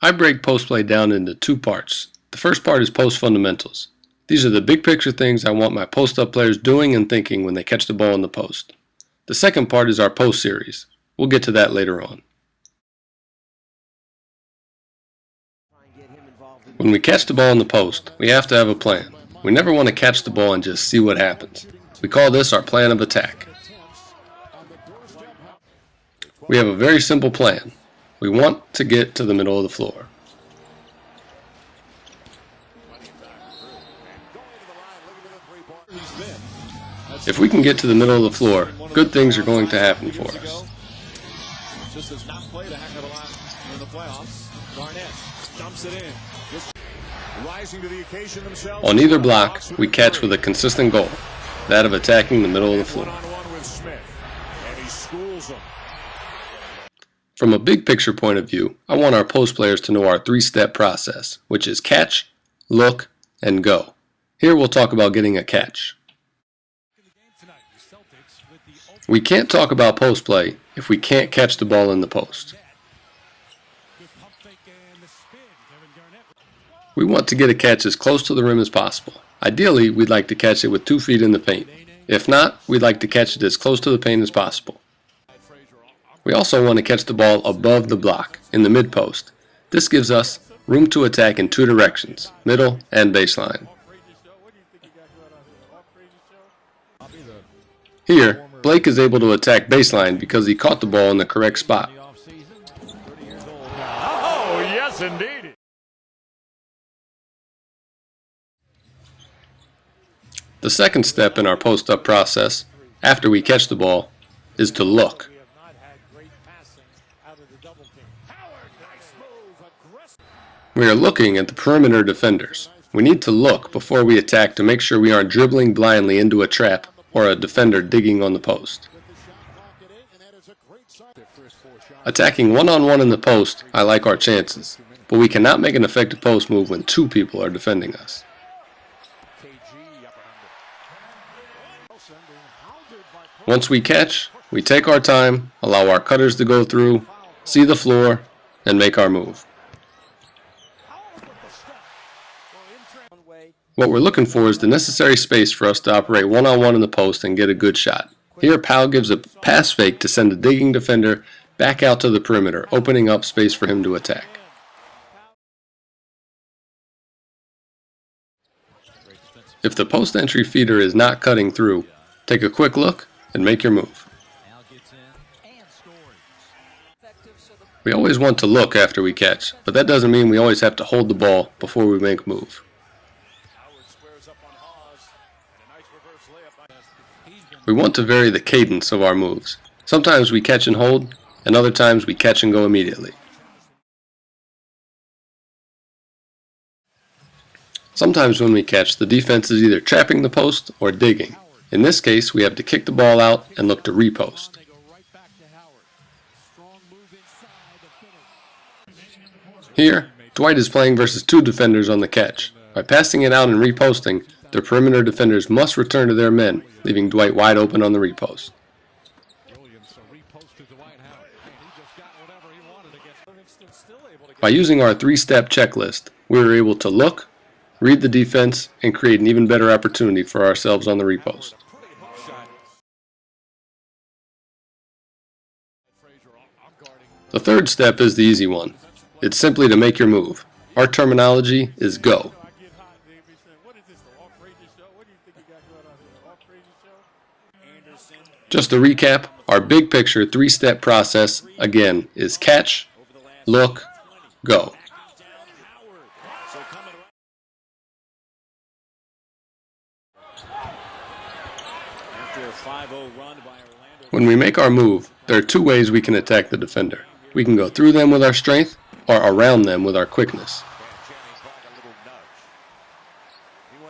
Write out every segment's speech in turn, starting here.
I break post play down into two parts. The first part is post fundamentals. These are the big picture things I want my post up players doing and thinking when they catch the ball in the post. The second part is our post series. We'll get to that later on. When we catch the ball in the post, we have to have a plan. We never want to catch the ball and just see what happens. We call this our plan of attack. We have a very simple plan. We want to get to the middle of the floor. If we can get to the middle of the floor, good things are going to happen for us. On either block, we catch with a consistent goal, that of attacking the middle of the floor. From a big picture point of view, I want our post players to know our three-step process, which is catch, look, and go. Here we'll talk about getting a catch. We can't talk about post play if we can't catch the ball in the post. We want to get a catch as close to the rim as possible. Ideally, we'd like to catch it with 2 feet in the paint. If not, we'd like to catch it as close to the paint as possible. We also want to catch the ball above the block, in the mid-post. This gives us room to attack in 2 directions, middle and baseline. Here, Blake is able to attack baseline because he caught the ball in the correct spot. Oh, yes indeed. The second step in our post-up process, after we catch the ball, is to look. We are looking at the perimeter defenders. We need to look before we attack to make sure we aren't dribbling blindly into a trap or a defender digging on the post. Attacking one-on-one in the post, I like our chances, but we cannot make an effective post move when 2 people are defending us. Once we catch, we take our time, allow our cutters to go through, see the floor, and make our move. What we're looking for is the necessary space for us to operate one-on-one in the post and get a good shot. Here, Powell gives a pass fake to send the digging defender back out to the perimeter, opening up space for him to attack. If the post entry feeder is not cutting through, take a quick look and make your move. We always want to look after we catch, but that doesn't mean we always have to hold the ball before we make a move. We want to vary the cadence of our moves. Sometimes we catch and hold, and other times we catch and go immediately. Sometimes when we catch, the defense is either trapping the post or digging. In this case, we have to kick the ball out and look to repost. Here, Dwight is playing versus 2 defenders on the catch. By passing it out and reposting, the perimeter defenders must return to their men, leaving Dwight wide open on the repost. By using our 3-step checklist, we were able to look, read the defense, and create an even better opportunity for ourselves on the repost. The third step is the easy one. It's simply to make your move. Our terminology is go. Just to recap, our big picture 3-step process, again, is catch, look, go. When we make our move, there are 2 ways we can attack the defender. We can go through them with our strength or around them with our quickness.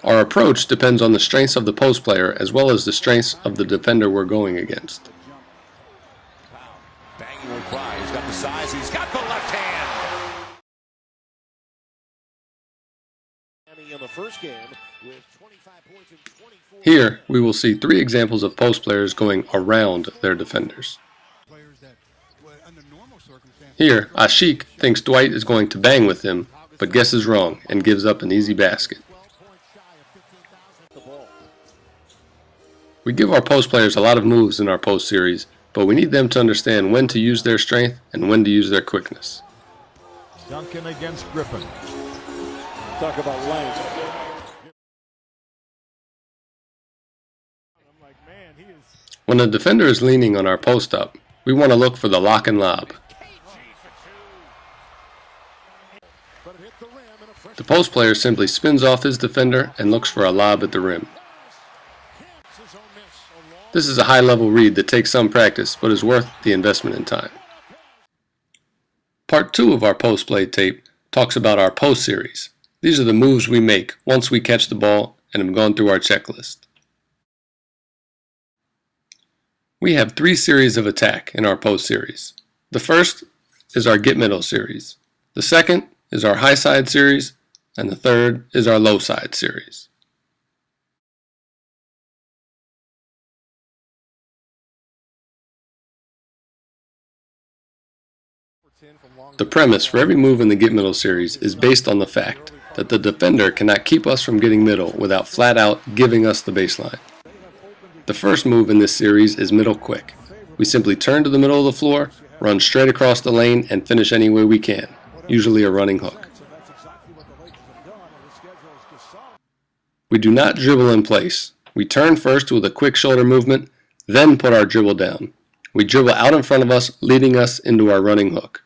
Our approach depends on the strengths of the post player as well as the strengths of the defender we're going against. He's got the size, he's got the left hand. Here, we will see 3 examples of post players going around their defenders. Here, Ashik thinks Dwight is going to bang with him, but guesses wrong and gives up an easy basket. We give our post players a lot of moves in our post series, but we need them to understand when to use their strength and when to use their quickness. Duncan against Griffin. Talk about length. When a defender is leaning on our post up, we want to look for the lock and lob. The post player simply spins off his defender and looks for a lob at the rim. This is a high-level read that takes some practice, but is worth the investment in time. Part 2 of our post play tape talks about our post series. These are the moves we make once we catch the ball and have gone through our checklist. We have 3 series of attack in our post series. The first is our get middle series. The second is our high side series, and the third is our low side series. The premise for every move in the get middle series is based on the fact that the defender cannot keep us from getting middle without flat out giving us the baseline. The first move in this series is middle quick. We simply turn to the middle of the floor, run straight across the lane, and finish any way we can, usually a running hook. We do not dribble in place. We turn first with a quick shoulder movement, then put our dribble down. We dribble out in front of us, leading us into our running hook.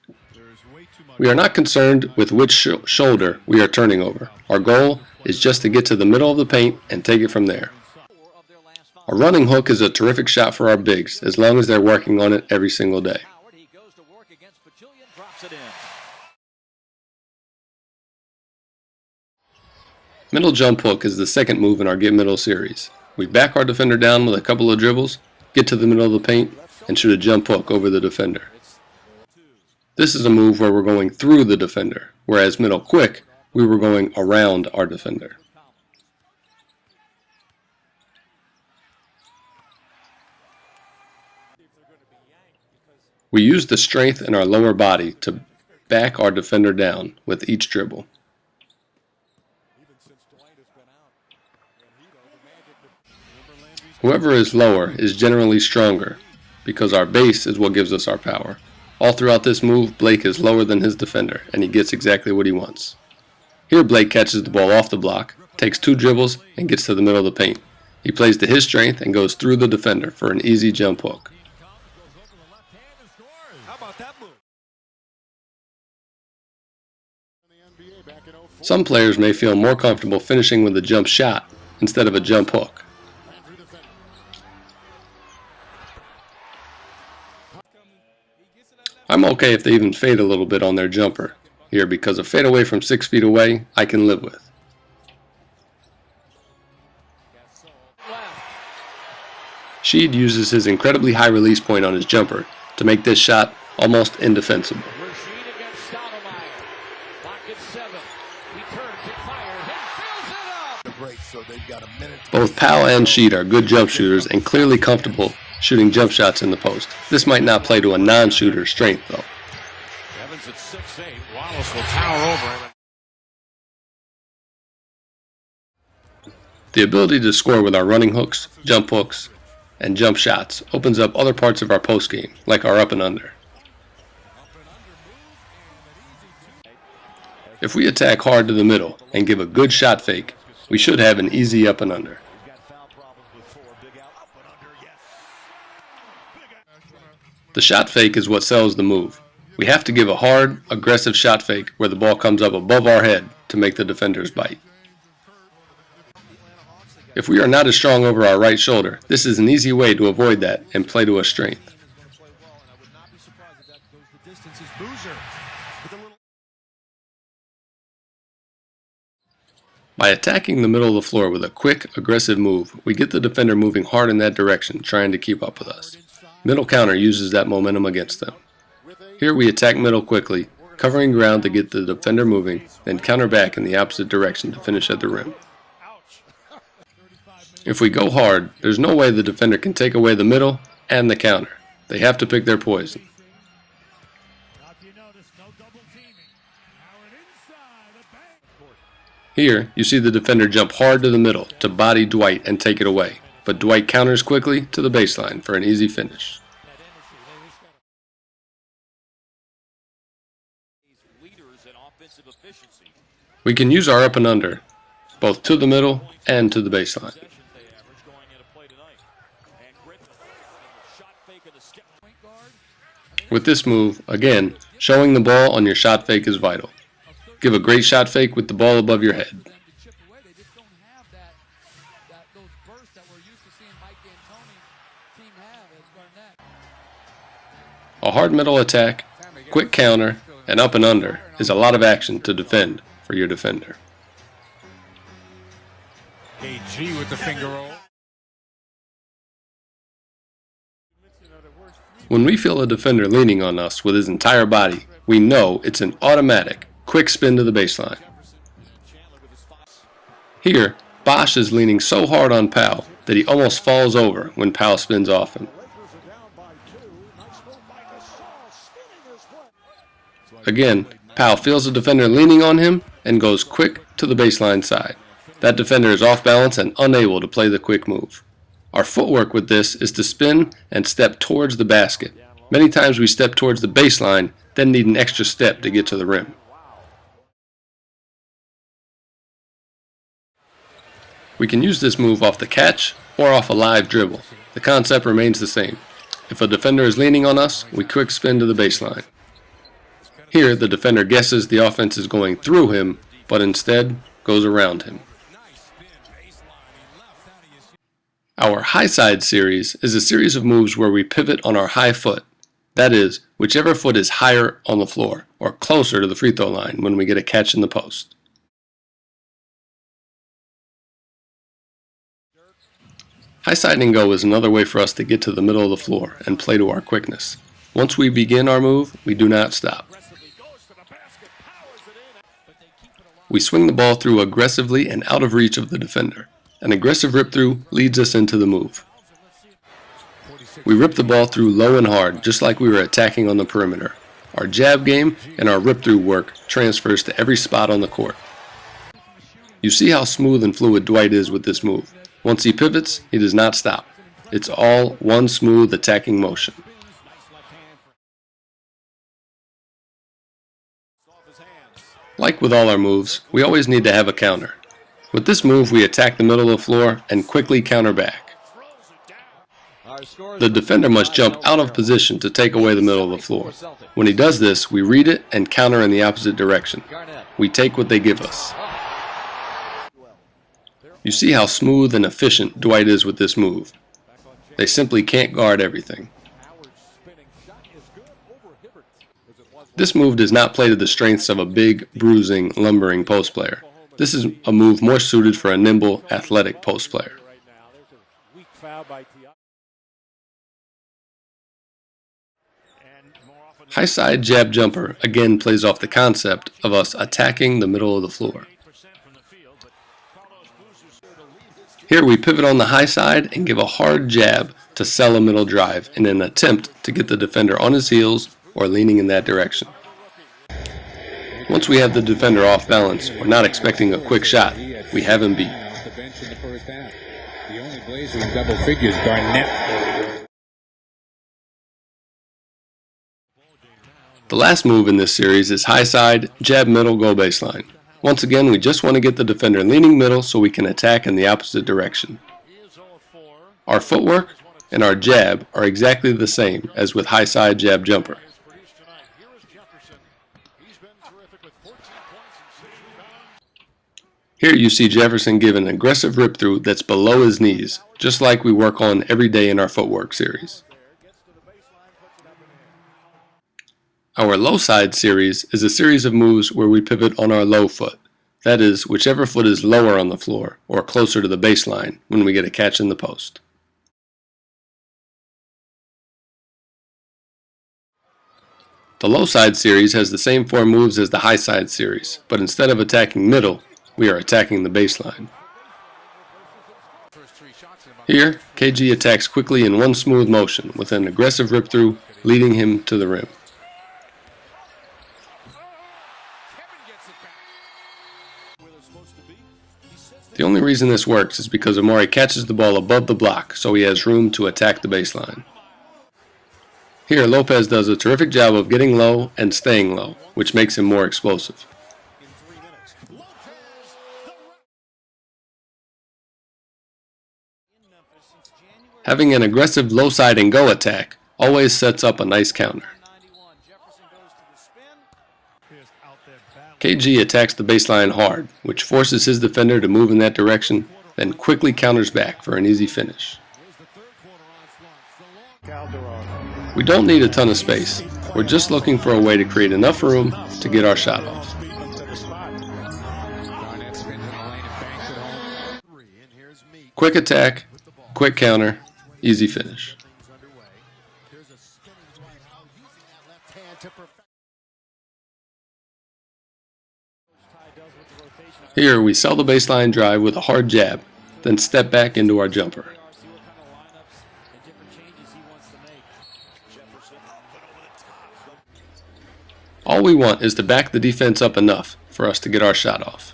We are not concerned with which shoulder we are turning over. Our goal is just to get to the middle of the paint and take it from there. A running hook is a terrific shot for our bigs, as long as they're working on it every single day. Middle jump hook is the second move in our get middle series. We back our defender down with a couple of dribbles, get to the middle of the paint, and shoot a jump hook over the defender. This is a move where we're going through the defender, whereas middle quick, we were going around our defender. We use the strength in our lower body to back our defender down with each dribble. Whoever is lower is generally stronger, because our base is what gives us our power. All throughout this move, Blake is lower than his defender, and he gets exactly what he wants. Here Blake catches the ball off the block, takes 2 dribbles, and gets to the middle of the paint. He plays to his strength and goes through the defender for an easy jump hook. Some players may feel more comfortable finishing with a jump shot instead of a jump hook. I'm okay if they even fade a little bit on their jumper here, because a fade away from 6 feet away I can live with. Sheed uses his incredibly high release point on his jumper to make this shot almost indefensible. Both Powell and Sheed are good jump shooters and clearly comfortable shooting jump shots in the post. This might not play to a non-shooter's strength, though. Evans at 6'8". Wallace will tower over him. The ability to score with our running hooks, jump hooks, and jump shots opens up other parts of our post game, like our up and under. If we attack hard to the middle and give a good shot fake, we should have an easy up and under. The shot fake is what sells the move. We have to give a hard, aggressive shot fake where the ball comes up above our head to make the defenders bite. If we are not as strong over our right shoulder, this is an easy way to avoid that and play to a strength. By attacking the middle of the floor with a quick, aggressive move, we get the defender moving hard in that direction, trying to keep up with us. Middle counter uses that momentum against them. Here we attack middle quickly, covering ground to get the defender moving, then counter back in the opposite direction to finish at the rim. If we go hard, there's no way the defender can take away the middle and the counter. They have to pick their poison. Here, you see the defender jump hard to the middle to body Dwight and take it away, but Dwight counters quickly to the baseline for an easy finish. We can use our up and under, both to the middle and to the baseline. With this move, again, showing the ball on your shot fake is vital. Give a great shot fake with the ball above your head. A hard middle attack, quick counter, and up and under is a lot of action to defend for your defender. AG with the finger roll. When we feel a defender leaning on us with his entire body, we know it's an automatic, quick spin to the baseline. Here, Bosch is leaning so hard on Powell that he almost falls over when Powell spins off him. Again, Powell feels the defender leaning on him and goes quick to the baseline side. That defender is off balance and unable to play the quick move. Our footwork with this is to spin and step towards the basket. Many times we step towards the baseline, then need an extra step to get to the rim. We can use this move off the catch or off a live dribble. The concept remains the same. If a defender is leaning on us, we quick spin to the baseline. Here, the defender guesses the offense is going through him, but instead goes around him. Our high side series is a series of moves where we pivot on our high foot. That is, whichever foot is higher on the floor or closer to the free throw line when we get a catch in the post. High side and go is another way for us to get to the middle of the floor and play to our quickness. Once we begin our move, we do not stop. We swing the ball through aggressively and out of reach of the defender. An aggressive rip through leads us into the move. We rip the ball through low and hard, just like we were attacking on the perimeter. Our jab game and our rip through work transfers to every spot on the court. You see how smooth and fluid Dwight is with this move. Once he pivots, he does not stop. It's all one smooth attacking motion. Like with all our moves, we always need to have a counter. With this move, we attack the middle of the floor and quickly counter back. The defender must jump out of position to take away the middle of the floor. When he does this, we read it and counter in the opposite direction. We take what they give us. You see how smooth and efficient Dwight is with this move. They simply can't guard everything. This move does not play to the strengths of a big, bruising, lumbering post player. This is a move more suited for a nimble, athletic post player. High side jab jumper again plays off the concept of us attacking the middle of the floor. Here we pivot on the high side and give a hard jab to sell a middle drive in an attempt to get the defender on his heels or leaning in that direction. Once we have the defender off balance or not expecting a quick shot, we have him beat. The last move in this series is high side, jab middle, go baseline. Once again, we just want to get the defender leaning middle so we can attack in the opposite direction. Our footwork and our jab are exactly the same as with high side jab jumper. Here you see Jefferson give an aggressive rip through that's below his knees, just like we work on every day in our footwork series. Our low side series is a series of moves where we pivot on our low foot. That is, whichever foot is lower on the floor or closer to the baseline when we get a catch in the post. The low side series has the same 4 moves as the high side series, but instead of attacking middle, we are attacking the baseline. Here, KG attacks quickly in one smooth motion with an aggressive rip through, leading him to the rim. reason this works is because Amari catches the ball above the block, so he has room to attack the baseline. Here, Lopez does a terrific job of getting low and staying low, which makes him more explosive. Having an aggressive low side and go attack always sets up a nice counter. KG attacks the baseline hard, which forces his defender to move in that direction, then quickly counters back for an easy finish. We don't need a ton of space. We're just looking for a way to create enough room to get our shot off. Quick attack, quick counter, easy finish. Here we sell the baseline drive with a hard jab, then step back into our jumper. All we want is to back the defense up enough for us to get our shot off.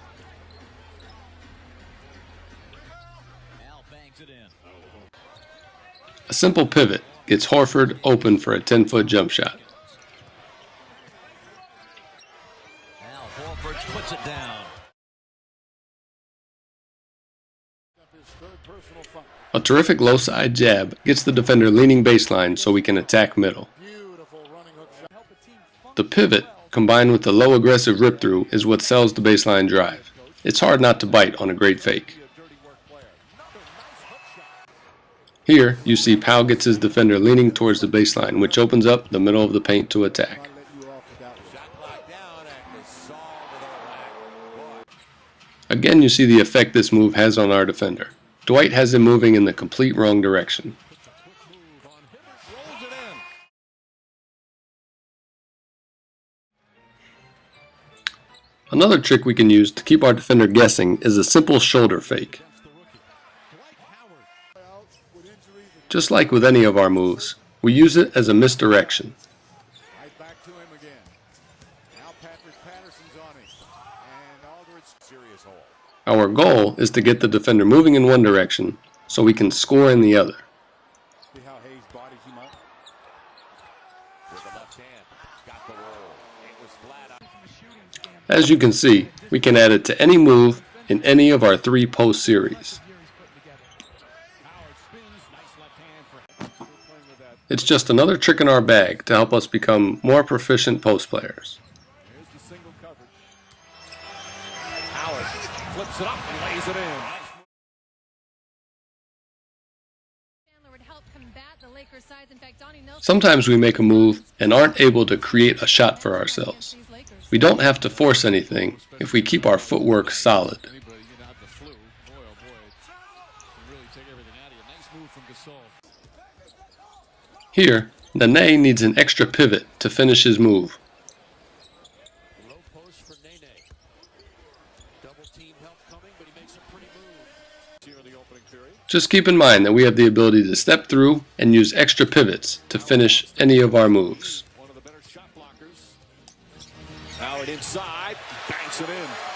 A simple pivot gets Horford open for a 10-foot jump shot. Puts it down. A terrific low side jab gets the defender leaning baseline so we can attack middle. The pivot, combined with the low aggressive rip through, is what sells the baseline drive. It's hard not to bite on a great fake. Here, you see Powell gets his defender leaning towards the baseline, which opens up the middle of the paint to attack. Again, you see the effect this move has on our defender. Dwight has him moving in the complete wrong direction. Another trick we can use to keep our defender guessing is a simple shoulder fake. Just like with any of our moves, we use it as a misdirection. Our goal is to get the defender moving in one direction so we can score in the other. As you can see, we can add it to any move in any of our 3 post series. It's just another trick in our bag to help us become more proficient post players. Flips it up and lays it in. Sometimes we make a move and aren't able to create a shot for ourselves. We don't have to force anything if we keep our footwork solid. Here, Nene needs an extra pivot to finish his move. Just keep in mind that we have the ability to step through and use extra pivots to finish any of our moves. Now it inside, banks it in.